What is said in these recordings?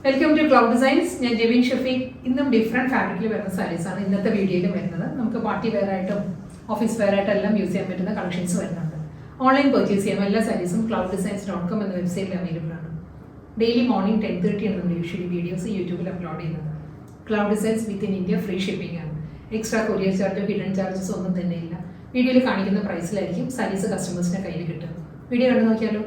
Welcome to Cloud Designs. ഞാൻ ജെബിൻ ഷഫീഖ്. ഇന്നും different ഫാബ്രിക്കിൽ വരുന്ന സാരീസ് ആണ് ഇന്നത്തെ വീഡിയോയിൽ വരുന്നത്. നമുക്ക് പാർട്ടി വെയർ ആയിട്ടും ഓഫീസ് വെയർ ആയിട്ടും എല്ലാം യൂസ് ചെയ്യാൻ പറ്റുന്ന കളക്ഷൻസ് വരുന്നുണ്ട്. ഓൺലൈൻ പർച്ചേസ് ചെയ്യാം. എല്ലാ സാരീസും clouddesigns.com എന്ന വെബ്സൈറ്റിൽ അവൈലബിൾ ആണ്. ഡെയിലി മോർണിംഗ് 10:30 ആണ് നമ്മൾ യൂഷ്വലി വീഡിയോസ് യൂട്യൂബിൽ അപ്ലോഡ് ചെയ്യുന്നത്. Cloud designs within India free shipping ആണ്. എക്സ്ട്രാ കൊറിയർ ചാർജോ ഹിഡൻ ചാർജസ് ഒന്നും തന്നെ ഇല്ല. വീഡിയോയിൽ കാണിക്കുന്ന പ്രൈസിലായിരിക്കും സാരീസ് കസ്റ്റമേഴ്സിൻ്റെ കയ്യിൽ കിട്ടുന്നത്. വീഡിയോ കണ്ടു നോക്കിയാലോ.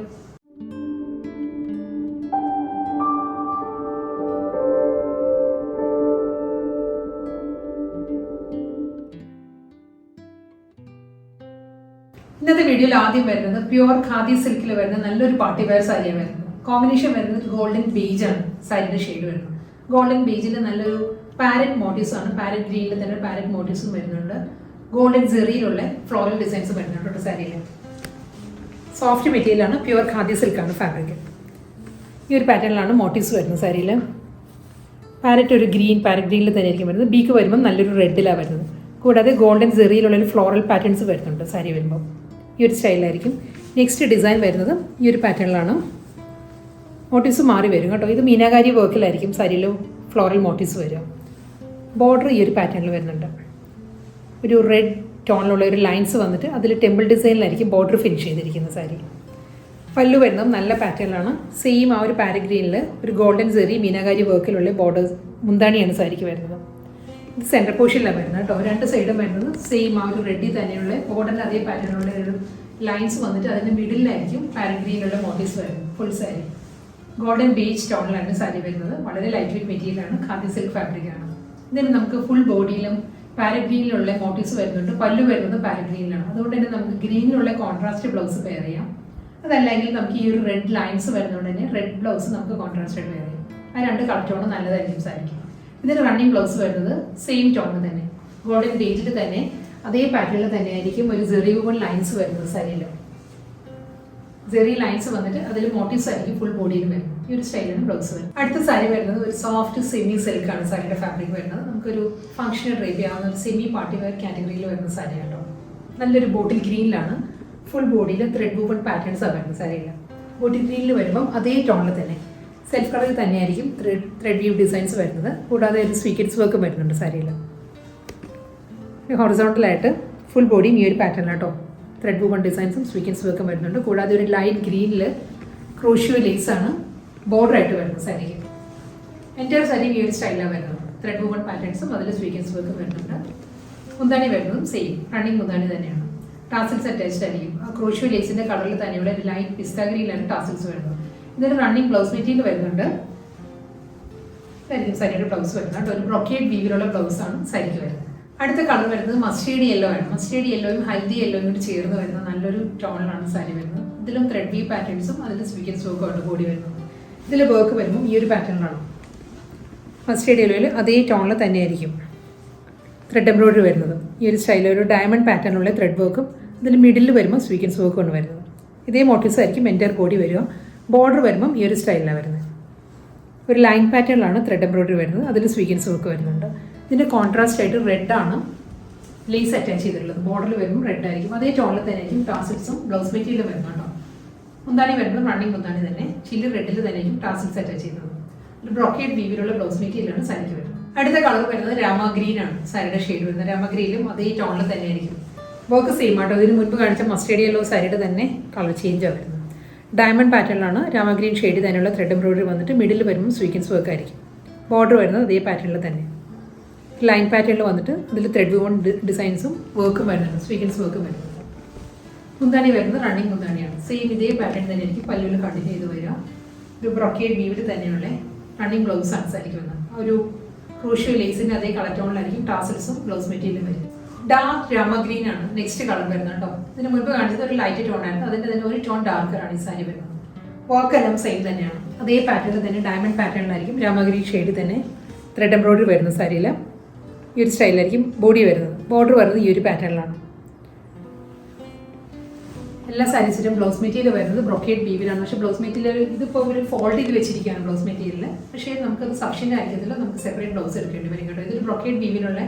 ഇന്നത്തെ വീഡിയോയിൽ ആദ്യം വരുന്നത് പ്യുവർ ഖാദി സിൽക്കിൽ വരുന്ന നല്ലൊരു പാർട്ടി വെയർ സാരിയാണ് വരുന്നത്. കോമ്പിനേഷൻ വരുന്നത് ഗോൾഡൻ ബീജ് ആണ് സാരിയുടെ ഷെയ്ഡ് വരുന്നത്. ഗോൾഡൻ ബീജിൽ നല്ലൊരു പാരറ്റ് മോട്ടീവ്സ് ആണ്. പാരറ്റ് ഗ്രീനിൽ തന്നെ പാരറ്റ് മോട്ടീവ്സും വരുന്നുണ്ട്. ഗോൾഡൻ സെറിയിലുള്ള ഫ്ലോറൽ ഡിസൈൻസ് വരുന്നുണ്ട് സാരിയിൽ. സോഫ്റ്റ് മെറ്റീരിയലാണ്. പ്യുവർ ഖാദി സിൽക്കാണ് ഫാബ്രിക്. ഈ ഒരു പാറ്റേണിലാണ് മോട്ടീവ്സ് വരുന്നത് സാരിയിൽ. പാരറ്റ് ഒരു പാരറ്റ് ഗ്രീനിൽ തന്നെ ആയിരിക്കും വരുന്നത്. ബീക്ക് വരുമ്പോൾ നല്ലൊരു റെഡിലാണ് വരുന്നത്. കൂടാതെ ഗോൾഡൻ സെറിയിലുള്ളൊരു ഫ്ലോറൽ പാറ്റേൺസ് വരുന്നുണ്ട് സാരി വരുമ്പോൾ. ഈ ഒരു സ്റ്റൈലായിരിക്കും. നെക്സ്റ്റ് ഡിസൈൻ വരുന്നത് ഈ ഒരു പാറ്റേണിലാണ്. മോട്ടീവ്സ് മാറി വരും കേട്ടോ. ഇത് മീനാകാരി വർക്കിലായിരിക്കും സാരിയിൽ ഫ്ലോറൽ മോട്ടീവ്സ് വരിക. ബോർഡർ ഈ ഒരു പാറ്റേണിൽ വരുന്നുണ്ട്. ഒരു റെഡ് ടോണിലുള്ള ഒരു ലൈൻസ് വന്നിട്ട് അതിൽ ടെമ്പിൾ ഡിസൈനിലായിരിക്കും ബോർഡർ ഫിനിഷ് ചെയ്തിരിക്കുന്നത് സാരി. പല്ലു വരുന്നത് നല്ല പാറ്റേണിലാണ്. സെയിം ആ ഒരു പാരഗ്രീനിൽ ഒരു ഗോൾഡൻ സെറി മീനാകാരി വർക്കിലുള്ള ബോർഡേഴ്സ് മുന്താണിയാണ് സാരിക്ക് വരുന്നത്. ഇത് സെൻറ്റർ പോർഷനിലാണ് വരുന്നത് കേട്ടോ. രണ്ട് സൈഡും വരുന്നത് സെയിം ആ ഒരു റെഡിൽ തന്നെയുള്ള ബോർഡറിൻ്റെ അതേ പാറ്റേണിലുള്ള ഒരു ലൈൻസ് വന്നിട്ട് അതിൻ്റെ മിഡിലായിരിക്കും പാരഗ്രീനിലുള്ള മോട്ടീവ്സ് വരുന്നത്. ഫുൾ സാരി ഗോൾഡൻ ബീച്ച് ടോണിലാണ് സാരി വരുന്നത്. വളരെ ലൈറ്റ് വെയിറ്റ് മെറ്റീരിയലാണ്. ഖാദി സിൽക്ക് ഫാബ്രിക്കാണ്. ഇതിന് നമുക്ക് ഫുൾ ബോഡിയിലും പാരഗ്രീനിലുള്ള മോട്ടീവ്സ് വരുന്നുണ്ട്. പല്ലു വരുന്നത് പാരഗ്രീനിലാണ്. അതുകൊണ്ട് തന്നെ നമുക്ക് ഗ്രീനിലുള്ള കോൺട്രാസ്റ്റ് ബ്ലൗസ് പെയർ ചെയ്യാം. അതല്ലെങ്കിൽ നമുക്ക് ഈ ഒരു റെഡ് ലൈൻസ് വരുന്നതുകൊണ്ട് തന്നെ റെഡ് ബ്ലൗസ് നമുക്ക് കോൺട്രാസ്റ്റ് പെയർ ചെയ്യാം. ആ രണ്ട് കളർ ടോൺ നല്ലതായിരിക്കും സാരിക്കും. ഇതിന് റണ്ണിങ് ബ്ലൗസ് വരുന്നത് സെയിം ടോണിൽ തന്നെ ഗോൾഡൻ ബേജിൽ തന്നെ അതേ പാറ്റേണിൽ തന്നെ ആയിരിക്കും ഒരു സെറി വൂവൺ ലൈൻസ് വരുന്നത് സാരിയിൽ. സെറി ലൈൻസ് വന്നിട്ട് അതിൽ മോട്ടീവ്സ് ആയിരിക്കും ഫുൾ ബോഡിയിൽ വരുന്നത്. ഈ ഒരു സ്റ്റൈലാണ് ബ്ലൗസ് വരുന്നത്. അടുത്ത സാരി വരുന്നത് ഒരു സോഫ്റ്റ് സെമി സിൽക്കാണ് സാരിയുടെ ഫാബ്രിക് വരുന്നത്. നമുക്കൊരു ഫംഗ്ഷണൽ ഡ്രേപ്പ് ചെയ്യാവുന്ന ഒരു സെമി പാർട്ടി വെയർ കാറ്റഗറിയിൽ വരുന്ന സാരി കേട്ടോ. നല്ലൊരു ബോട്ടിൽ ഗ്രീനിലാണ്. ഫുൾ ബോഡിയിൽ ത്രെഡ് വൂവൺ പാറ്റേൺസ് ആണ് വരുന്നത് സാരിയിൽ. ബോട്ടിൽ ഗ്രീനിൽ വരുമ്പം അതേ ടോണിൽ തന്നെ സെൽഫ് കളറിൽ തന്നെയായിരിക്കും ത്രെഡ് വീവ് ഡിസൈൻസ് വരുന്നത്. കൂടാതെ ഒരു സ്വീക്കറ്റ്സ് വർക്കും വരുന്നുണ്ട് സാരിയിൽ. ഹൊറിസോണ്ടലായിട്ട് ഫുൾ ബോഡിയും ഈ ഒരു പാറ്റേണിലാട്ടോ ത്രെഡ് വൂവൺ ഡിസൈൻസും സ്വീക്കറ്റ്സ് വർക്കും വരുന്നുണ്ട്. കൂടാതെ ഒരു ലൈറ്റ് ഗ്രീനിൽ ക്രോഷ്യോ ലേസാണ് ബോർഡറായിട്ട് വരുന്നത് സാരിക്ക്. എൻ്റയർ സാരി ഈ ഒരു സ്റ്റൈലാണ് വരുന്നത്. ത്രെഡ് വൂവൺ പാറ്റേൺസും അതിൽ സ്വീക്കറ്റ്സ് വർക്കും വരുന്നുണ്ട്. മുന്താണി വരുന്നതും സെയിം റണ്ണിങ് മുന്താണി തന്നെയാണ്. ടാസിൽസ് അറ്റാച്ച്ഡ് ആയിരിക്കും. ആ ക്രോഷ്യോ ലേസിൻ്റെ കളറിൽ തന്നെയുള്ള ഒരു ലൈറ്റ് പിസ്ത ഗ്രീനിലാണ് ടാസിൽസ് വരുന്നത്. ഇതിന് റണ്ണിങ് ബ്ലൗസ് മെറ്റീരിയൽ വരുന്നുണ്ട്. ഇതായിരിക്കും സാരിയുടെ ബ്ലൗസ് വരുന്നത്. ഒരു ബ്രൊക്കേഡ് വീവിലുള്ള ബ്ലൗസാണ് സാരിക്ക് വരുന്നത്. അടുത്ത കളർ വരുന്നത് മസ്റ്റേർഡ് യെല്ലോ ആണ്. മസ്റ്റേർഡ് യെല്ലോയും ഹൽദി യെല്ലോയും കൂടി ചേർന്ന് വരുന്ന നല്ലൊരു ടോണിലാണ് സാരി വരുന്നത്. ഇതിലും ത്രെഡ് വീവ് പാറ്റേൺസും അതിൽ സ്വീക്കറ്റ്സ് വർക്കും ആണ് കൂടി വരുന്നത്. ഇതിൽ വർക്ക് വരുമ്പോൾ ഈ ഒരു പാറ്റേണിലാണ്. മസ്റ്റേർഡ് യെല്ലോയിൽ അതേ ടോണിൽ തന്നെയായിരിക്കും ത്രെഡ് എംബ്രോയിഡറി വരുന്നത്. ഈ ഒരു സ്റ്റൈലിൽ ഒരു ഡയമണ്ട് പാറ്റേണിലുള്ള ത്രെഡ് വർക്കും ഇതിൽ മിഡിൽ വരുമ്പോൾ സ്വീക്കറ്റ്സ് വർക്കുമാണ് വരുന്നത്. ഇതേ മോട്ടീവ്സ് ആയിരിക്കും എൻ്റയർ ബോഡി വരിക. ബോർഡർ വരുമ്പം ഈ ഒരു സ്റ്റൈലിലാണ് വരുന്നത്. ഒരു ലൈൻ പാറ്റേണിലാണ് ത്രെഡ് എംബ്രോയിഡറി വരുന്നത്. അതിൽ സ്വീക്കൻസ് വർക്ക് വരുന്നുണ്ട്. ഇതിൻ്റെ കോൺട്രാസ്റ്റ് ആയിട്ട് റെഡാണ് ലേസ് അറ്റാച്ച് ചെയ്തിട്ടുള്ളത്. ബോർഡറിൽ വരുമ്പോൾ റെഡ് ആയിരിക്കും. അതേ ടോണിൽ തന്നെ ആയിരിക്കും ടാസിൽസും ബ്ലൗസ് മെറ്റീരിയലും വരുന്നുണ്ടോ. മുന്താണി വരുന്നത് റണ്ണിങ് മുന്താണി തന്നെ ചില്ലി റെഡിൽ തന്നെ ആയിരിക്കും ടാസിൽസ് അറ്റാച്ച് ചെയ്യുന്നത്. ഒരു ബ്രോക്കേഡ് വീവിലുള്ള ബ്ലൗസ് മെറ്റീരിയലാണ് സാരിക്ക് വരുന്നത്. അടുത്ത കളർ വരുന്നത് രാമ ഗ്രീൻ ആണ് സാരിയുടെ ഷെയ്ഡ് വരുന്നത്. രാമ ഗ്രീനിലും അതേ ടോണിൽ തന്നെ ആയിരിക്കും വർക്ക് സെയിം ആട്ടോ. ഇതിന് മുൻപ് കാണിച്ച മസ്റ്റേർഡ് യെല്ലോ സാരിയുടെ തന്നെ കളർ ചേഞ്ചാണ് വരുന്നത്. ഡയമണ്ട് പാറ്റേണിലാണ് രാമഗ്രീൻ ഷെയ്ഡ് തന്നെയുള്ള ത്രെഡ് എംബ്രോയിഡറി വന്നിട്ട് മിഡിൽ വരുമ്പോൾ സ്വീക്കൻസ് വർക്ക് ആയിരിക്കും. ബോർഡർ വരുന്നത് അതേ പാറ്റേണിൽ തന്നെ ലൈൻ പാറ്റേണിൽ വന്നിട്ട് അതിൽ ത്രെഡ് വൂവൺ ഡിസൈൻസും വർക്കും വരുന്നുണ്ട്. സ്വീക്കൻസ് വർക്കും വരുന്നുണ്ട്. മുന്താണി വരുന്നത് റണ്ണിങ് മുന്താണിയാണ്. സെയിം ഇതേ പാറ്റേൺ തന്നെ ആയിരിക്കും പല്ലുവിൽ കണ്ടിന്യൂ ചെയ്ത് വരിക. ഒരു ബ്രൊക്കേഡ് വീവിൽ തന്നെയുള്ള റണ്ണിങ് ബ്ലൗസാണ് സാരിക്ക് വരുന്നത്. ഒരു ക്രൂഷ്യോ ലേസിൻ്റെ അതേ കളർ ടോണിലായിരിക്കും ടാസൽസും ബ്ലൗസ് മെറ്റീരിയലും വരും. ഡാർക്ക് രാമഗ്രീൻ ആണ് നെക്സ്റ്റ് കളർ വരുന്നത് കേട്ടോ. ഇതിന് മുൻപ് കാണിച്ചത് ഒരു ലൈറ്റ് ടോൺ ആയിരുന്നു. അതിൻ്റെ തന്നെ ഒരു ടോൺ ഡാർക്കറാണ് ഈ സാരി വരുന്നത്. വർക്ക് എല്ലാം സെയിം തന്നെയാണ്. അതേ പാറ്റേണിൽ തന്നെ ഡയമണ്ട് പാറ്റേണിലായിരിക്കും രാമഗ്രീൻ ഷെയ്ഡ് തന്നെ ത്രെഡ് എംബ്രോയിഡറി വരുന്ന സാരിയിൽ. ഈ ഒരു സ്റ്റൈലായിരിക്കും ബോഡി വരുന്നത്. ബോർഡർ വരുന്നത് ഈ ഒരു പാറ്റേണിലാണ്. എല്ലാ സാരീസിലും ബ്ലൗസ് മെറ്റീരിയൽ വരുന്നത് ബ്രൊക്കേഡ് വീവിലാണ്. പക്ഷേ ബ്ലൗസ് മെറ്റീരിയൽ ഇതിപ്പോൾ ഒരു ഫോൾഡ് ചെയ്ത് വെച്ചിരിക്കുകയാണ് ബ്ലൗസ് മെറ്റീരിയൽ. പക്ഷേ നമുക്കത് സഫിഷ്യൻ്റ് ആയിരിക്കത്തില്ല. നമുക്ക് സെപ്പറേറ്റ് ബ്ലൗസ് എടുക്കേണ്ടി വരും കേട്ടോ. ഇതൊരു ബ്രൊക്കേഡ് വീവിനുള്ള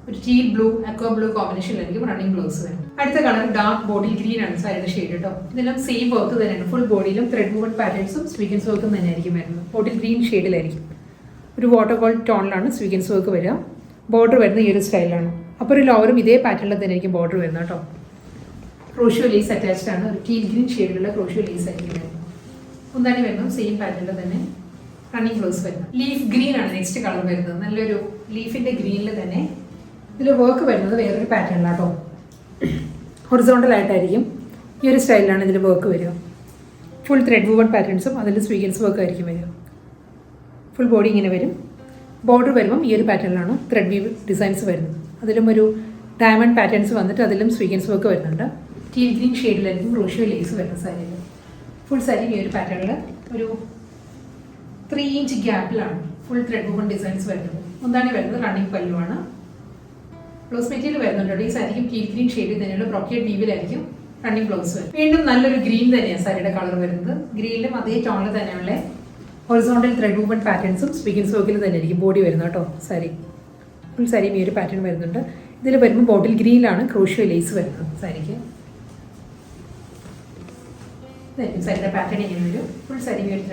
ഒരു ടീൽ ബ്ലൂ അക്വ ബ്ലൂ കോമ്പിനേഷനിലായിരിക്കും റണ്ണിങ് ബ്ലൗസ് വരും. അടുത്ത കളർ ഡാർക്ക് ബോട്ടിൽ ഗ്രീൻ ആണ് സാരിയുടെ ഷെയ്ഡ് കേട്ടോ. ഇതെല്ലാം സെയിം വർക്ക് തന്നെയാണ്. ഫുൾ ബോഡിയിലും ത്രെഡ് വൂവൺ പാറ്റേൺസും സ്വീക്കൻസ് വർക്കും തന്നെ ആയിരിക്കും വരുന്നത്. ബോട്ടിൽ ഗ്രീൻ ഷെയ്ഡിലായിരിക്കും. ഒരു വാട്ടർ ഗോൾഡ് ടോണിലാണ് സ്വീഗൻസ് വർക്ക് വരിക. ബോർഡർ വരുന്നത് ഈ ഒരു സ്റ്റൈലാണ്. അപ്പോൾ ഒരു ലോവറും ഇതേ പാറ്റേണിൽ തന്നെ ആയിരിക്കും ബോർഡർ വരുന്നത് കേട്ടോ. ക്രോഷ്യോ ലേസ് അറ്റാച്ച്ഡ് ആണ്. ഒരു ടീൽ ഗ്രീൻ ഷെയ്ഡിലുള്ള ക്രോഷ്യോ ലേസ് ആയിരിക്കും വരുന്നത്. മുന്താണി വരുന്നത് സെയിം പാറ്റേണിൽ തന്നെ റണ്ണിങ് ബ്ലൗസ് വരുന്നത്. ലീഫ് ഗ്രീൻ ആണ് നെക്സ്റ്റ് കളർ വരുന്നത്. നല്ലൊരു ലീഫിൻ്റെ ഗ്രീനിൽ തന്നെ ഇതിൽ വർക്ക് വരുന്നത് വേറൊരു പാറ്റേണിലാണ് കേട്ടോ. ഹൊറിസോണ്ടൽ ആയിട്ടായിരിക്കും ഈ ഒരു സ്റ്റൈലിലാണ് ഇതിൽ വർക്ക് വരിക. ഫുൾ ത്രെഡ് വൂവൺ പാറ്റേൺസും അതിൽ സ്വീഗൻസ് വർക്ക് ആയിരിക്കും വരിക. ഫുൾ ബോഡി ഇങ്ങനെ വരും. ബോർഡർ വരുമ്പം ഈ ഒരു പാറ്റേണിലാണ് ത്രെഡ് വീവ് ഡിസൈൻസ് വരുന്നത്. അതിലും ഒരു ഡയമണ്ട് പാറ്റേൺസ് വന്നിട്ട് അതിലും സ്വീഗൻസ് വർക്ക് വരുന്നുണ്ട്. ടീൽ ഗ്രീൻ ഷെയ്ഡിലായിരിക്കും ക്രോഷ്യോ ലേസ് വരുന്ന സാരിയിൽ. ഫുൾ സാരി ഈ ഒരു പാറ്റേണിൽ ഒരു 3 ഇഞ്ച് ഗ്യാപ്പിലാണ് ഫുൾ ത്രെഡ് വൂവൺ ഡിസൈൻസ് വരുന്നത്. മുന്താണി വരുന്നത് റണ്ണിങ് പല്ലുവാണ്. ബ്ലൗസ് മെറ്റീരിയൽ വരുന്നുണ്ട്. ഈ സാരിക്കും ടീൽ ഗ്രീൻ ഷെയ്ഡിൽ തന്നെയുള്ള ബ്രോക്കേഡ് വീവിലായിരിക്കും റണ്ണിങ് ബ്ലൗസ് വരും. വീണ്ടും നല്ലൊരു ഗ്രീൻ തന്നെയാണ് സാരിയുടെ കളർ വരുന്നത്. ഗ്രീനിലും അതേ ടോണിൽ തന്നെയുള്ള ഹൊറിസോണ്ടൽ ത്രെഡ് വൂവൺ പാറ്റേൺസും സ്വീഗൻസ് വർക്കിൽ തന്നെ ആയിരിക്കും ബോഡി വരുന്നത് കേട്ടോ. സാരി ഫുൾ സാരിയും ഈ ഒരു പാറ്റേൺ വരുന്നുണ്ട്. ഇതിൽ വരുമ്പോൾ ബോട്ടിൽ ഗ്രീനിലാണ് ക്രോഷ്യോ ലേസ് വരുന്നത് സാരിക്ക്. സാരിയുടെ പാറ്റേൺ ഇങ്ങനെ വരും. ഫുൾ സാരി ഒരു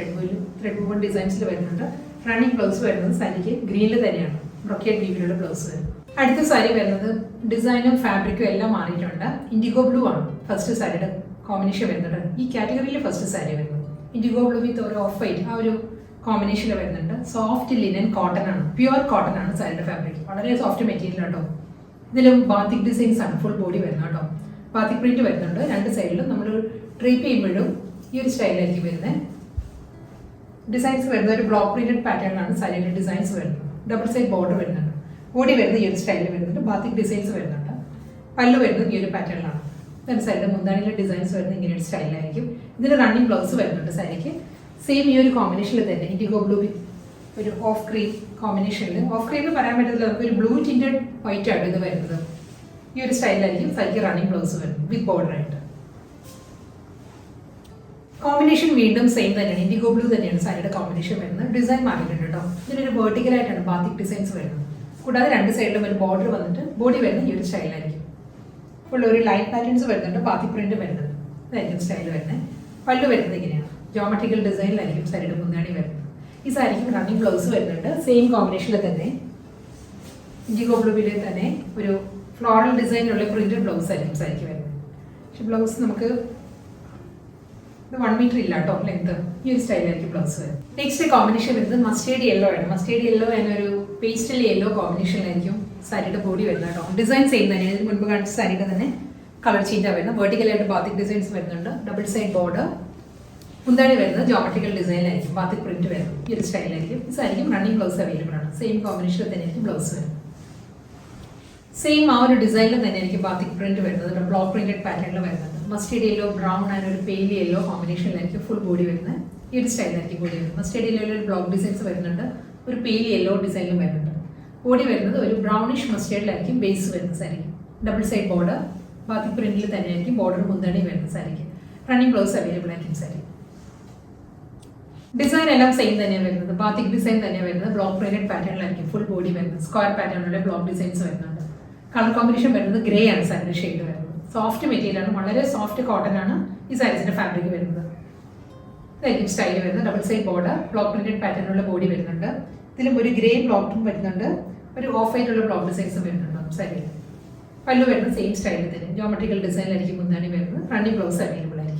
ത്രെഡ് വൂവൺ ഡിസൈൻസിൽ വരുന്നുണ്ട്. റണ്ണിങ് ബ്ലൗസ് വരുന്നത് സാരിക്ക് ഗ്രീനിൽ തന്നെയാണ് ബ്രോക്കേഡ് വീവിലുള്ള ബ്ലൗസ് വരുന്നത്. അടുത്ത സാരി വരുന്നത് ഡിസൈനും ഫാബ്രിക്കും എല്ലാം മാറിയിട്ടുണ്ട്. ഇൻഡിഗോ ബ്ലൂ ആണ് ഫസ്റ്റ് സാരിയുടെ കോമ്പിനേഷൻ വരുന്നത്. ഈ കാറ്റഗറിയിൽ ഫസ്റ്റ് സാരി വരുന്നത് ഇൻഡിഗോ ബ്ലൂ വിത്ത് ഒരു ഓഫ് വൈറ്റ് ആ ഒരു കോമ്പിനേഷനിൽ വരുന്നുണ്ട്. സോഫ്റ്റ് ലിനൻ കോട്ടൺ ആണ്, പ്യുവർ കോട്ടൺ ആണ് സാരിയുടെ ഫാബ്രിക്. വളരെ സോഫ്റ്റ് മെറ്റീരിയൽ കേട്ടോ. ഇതിലും ബാത്തിക് ഡിസൈൻസ് ആണ് ഫുൾ ബോഡി വരുന്നത് കേട്ടോ. ബാത്തിക് പ്രിന്റ് വരുന്നുണ്ട്. രണ്ട് സൈഡിലും നമ്മൾ ഡ്രേപ്പ് ചെയ്യുമ്പോഴും ഈ ഒരു സ്റ്റൈലായിരിക്കും വരുന്നത്. ഡിസൈൻസ് വരുന്നത് ഒരു ബ്ലോക്ക് പ്രിന്റഡ് പാറ്റേണിലാണ് സാരിയുടെ ഡിസൈൻസ് വരുന്നത്. ഡബിൾ സൈഡ് ബോർഡർ വരുന്നുണ്ട്. ബോഡി വരുന്നത് ഈ ഒരു സ്റ്റൈലിൽ വരുന്നുണ്ട്. ബാത്തിക് ഡിസൈൻസ് വരുന്നുണ്ട്. പല്ല് വരുന്നത് ഈ ഒരു പാറ്റേണിലാണ്. രണ്ട് സൈഡിൽ മുന്താണിയിലെ ഡിസൈൻസ് വരുന്നത് ഇങ്ങനെ ഒരു സ്റ്റൈലായിരിക്കും. ഇതിന് റണ്ണിങ് ബ്ലൗസ് വരുന്നുണ്ട് സാരിക്ക്. സെയിം ഈ ഒരു കോമ്പിനേഷനിൽ തന്നെ ഇൻഡിഗോ ബ്ലൂ വിത്ത് ഒരു ഓഫ് ക്രീം കോമ്പിനേഷനിൽ. ഓഫ് ക്രീം എന്ന് പറയാൻ പറ്റത്തില്ല, നമുക്ക് ഒരു ബ്ലൂ ടിൻറ്റഡ് വൈറ്റ് ആണ് ഇത് വരുന്നത്. ഈ ഒരു സ്റ്റൈലായിരിക്കും സാരിക്ക് റണ്ണിങ് ബ്ലൗസ് വരുന്നത് വിത്ത് ബോർഡർ ആയിട്ട്. കോമ്പിനേഷൻ വീണ്ടും സെയിം തന്നെയാണ്. ഇൻഡിഗോ ബ്ലൂ തന്നെയാണ് സാരിയുടെ കോമ്പിനേഷൻ വരുന്നത്. ഡിസൈൻ മാറിയിട്ടുണ്ട് കേട്ടോ. ഇതിനൊരു വെർട്ടിക്കലായിട്ടാണ് ബാത്തിക് ഡിസൈൻസ് വരുന്നത്. കൂടാതെ രണ്ട് സൈഡിലും ഒരു ബോർഡർ വന്നിട്ട് ബോഡി വരുന്നത് ഈ ഒരു സ്റ്റൈലായിരിക്കും. ഫുൾ ഒരു ലൈൻ പാറ്റേൺസ് വരുന്നുണ്ട്. ബാത്തിക് പ്രിന്റ് വരുന്നത് ഇതായിരിക്കും സ്റ്റൈൽ വരുന്നത്. പല്ല് വരുന്നത് ഇങ്ങനെയാണ്. ജോമെട്രിക്കൽ ഡിസൈനിലായിരിക്കും സാരിയുടെ മുന്താണി വരുന്നത്. ഈ സാരിക്കും റണ്ണിങ് ബ്ലൗസ് വരുന്നുണ്ട്. സെയിം കോമ്പിനേഷനിൽ തന്നെ ഇൻഡിഗോ ബ്ലൂവിൽ തന്നെ ഒരു ഫ്ലോറൽ ഡിസൈനുള്ള പ്രിന്റഡ് ബ്ലൗസ് ആയിരിക്കും സാരിക്ക് വരുന്നത്. പക്ഷെ ബ്ലൗസ് നമുക്ക് 1 മീറ്റർ ഇല്ല കേട്ടോ ലെങ്ത്. ഈ ഒരു സ്റ്റൈലായിരിക്കും ബ്ലൗസ് വരുന്നത്. നെക്സ്റ്റ് കോമ്പിനേഷൻ വരുന്നത് മസ്റ്റേർഡ് യെല്ലോ ആണ്. മസ്റ്റേർഡ് യെല്ലോ എന്നൊരു പേസ്റ്റൽ യെല്ലോ കോമ്പിനേഷനിലായിരിക്കും സാരിയുടെ ബോഡി വരുന്നത് കേട്ടോ. ഡിസൈൻ സെയിം തന്നെയാണ്. ഇതിന് മുൻപ് കാണിച്ച സാരിയുടെ തന്നെ കളർ ചേഞ്ച് വരുന്നത്. വെർട്ടിക്കലായിട്ട് ബാത്തിക് ഡിസൈൻസ് വരുന്നുണ്ട്. Double side border. മുന്താണി വരുന്നത് ജോമെട്രിക്കൽ ഡിസൈനിലായിരിക്കും. ബാത്തിക് പ്രിന്റ് വരുന്നത് ഈ ഒരു സ്റ്റൈലായിരിക്കും. ഈ സാരിക്കും റണ്ണിങ് ബ്ലൗസ് അവൈലബിൾ ആണ്. സെയിം കോമ്പിനേഷനിൽ തന്നെയായിരിക്കും ബ്ലൗസ് വരുന്നത്. സെയിം ആ ഒരു ഡിസൈനിൽ തന്നെയായിരിക്കും ബാത്തിക് പ്രിന്റ് വരുന്നത്. ബ്ലോക്ക് പ്രിന്റഡ് പാറ്റേണിൽ വരുന്നത്. മസ്റ്റേർഡ് യെല്ലോ, ബ്രൗൺ ആൻഡ് ഒരു പെയിൽ യെല്ലോ കോമ്പിനേഷനിലായിരിക്കും ഫുൾ ബോഡി വരുന്നത്. ഈ ഒരു സ്റ്റൈലായിരിക്കും ബോഡി വരുന്നത്. മസ്റ്റേർഡ് യെല്ലോയിൽ ഒരു ബ്ലോക്ക് ഡിസൈൻസ് വരുന്നുണ്ട്. ഒരു പെയിൽ യെല്ലോ ഡിസൈനിലും വരുന്നുണ്ട്. ബോഡി വരുന്നത് ഒരു ബ്രൗണിഷ് മസ്റ്റേർഡിലായിരിക്കും ബേസ് വരുന്ന സാരിക്ക്. Double side border. ബാത്തിക് പ്രിന്റിൽ തന്നെയായിരിക്കും ബോർഡർ മുന്താണി വരുന്ന സാരിക്ക്. റണ്ണിങ് ബ്ലൗസ് അവൈലബിൾ ആയിരിക്കും സാരി. ഡിസൈൻ എല്ലാം സെയിം തന്നെയാണ് വരുന്നത്. ബാത്തിക് ഡിസൈൻ തന്നെയാണ് വരുന്നത്. ബ്ലോക്ക് പ്രിന്റഡ് പാറ്റേണിലായിരിക്കും ഫുൾ ബോഡി വരുന്നത്. സ്ക്വയർ പാറ്റേണിലുള്ള ബ്ലോക്ക് ഡിസൈൻസ് വരുന്നുണ്ട്. കളർ കോമ്പിനേഷൻ വരുന്നത് ഗ്രേ ആണ് സാരിയുടെ ഷെയ്ഡ് വരുന്നത്. സോഫ്റ്റ് മെറ്റീരിയൽ ആണ്. വളരെ സോഫ്റ്റ് കോട്ടൺ ആണ് ഈ സാരീസിന്റെ ഫാബ്രിക് വരുന്നത്. ഇതായിരിക്കും സ്റ്റൈൽ വരുന്നത്. Double side border. Block printed പാറ്റേണിലുള്ള ബോഡി വരുന്നുണ്ട്. ഇതിലും ഒരു ഗ്രേ ബ്ലോക്കും വരുന്നുണ്ട്. ഒരു ഓഫ് വൈറ്റ് ഉള്ള ബ്ലോക്ക് ഡിസൈൻസും വരുന്നുണ്ട് സാരിയിൽ. പല്ലു വരുന്നത് സെയിം സ്റ്റൈലിൽ തന്നെ ജോമെട്രിക്കൽ ഡിസൈനിലായിരിക്കും മുന്താണി വരുന്നത്. റണ്ണിങ് ബ്ലൗസ് അവൈലബിൾ ആയിരിക്കും.